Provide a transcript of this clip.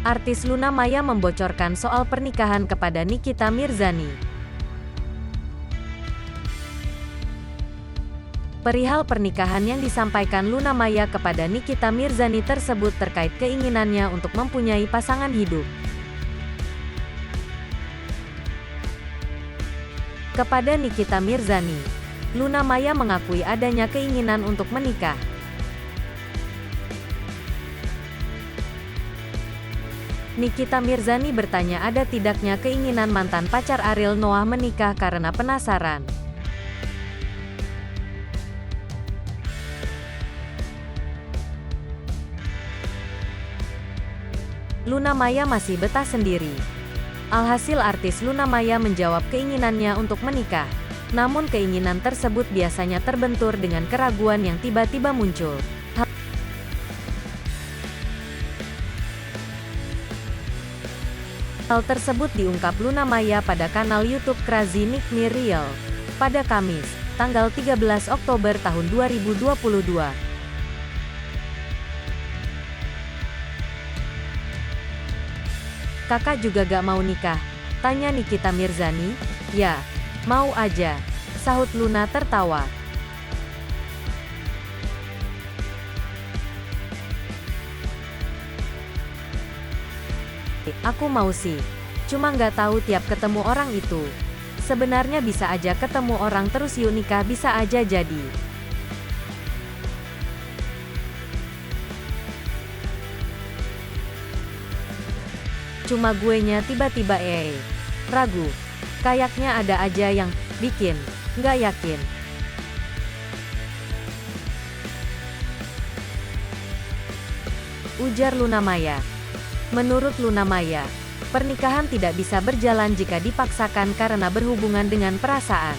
Artis Luna Maya membocorkan soal pernikahan kepada Nikita Mirzani. Perihal pernikahan yang disampaikan Luna Maya kepada Nikita Mirzani tersebut terkait keinginannya untuk mempunyai pasangan hidup. Kepada Nikita Mirzani, Luna Maya mengakui adanya keinginan untuk menikah. Nikita Mirzani bertanya ada tidaknya keinginan mantan pacar Ariel Noah menikah karena penasaran. Luna Maya masih betah sendiri. Alhasil artis Luna Maya menjawab keinginannya untuk menikah. Namun keinginan tersebut biasanya terbentur dengan keraguan yang tiba-tiba muncul. Hal tersebut diungkap Luna Maya pada kanal YouTube Crazy Nick Me Real pada Kamis, tanggal 13 Oktober tahun 2022. "Kakak juga gak mau nikah?" tanya Nikita Mirzani. "Ya, mau aja," sahut Luna tertawa. "Aku mau sih, cuma nggak tahu tiap ketemu orang itu. Sebenarnya bisa aja ketemu orang terus yuk nikah bisa aja jadi. Cuma guenya tiba-tiba ragu. Kayaknya ada aja yang bikin nggak yakin." Ujar Luna Maya. Menurut Luna Maya, pernikahan tidak bisa berjalan jika dipaksakan karena berhubungan dengan perasaan.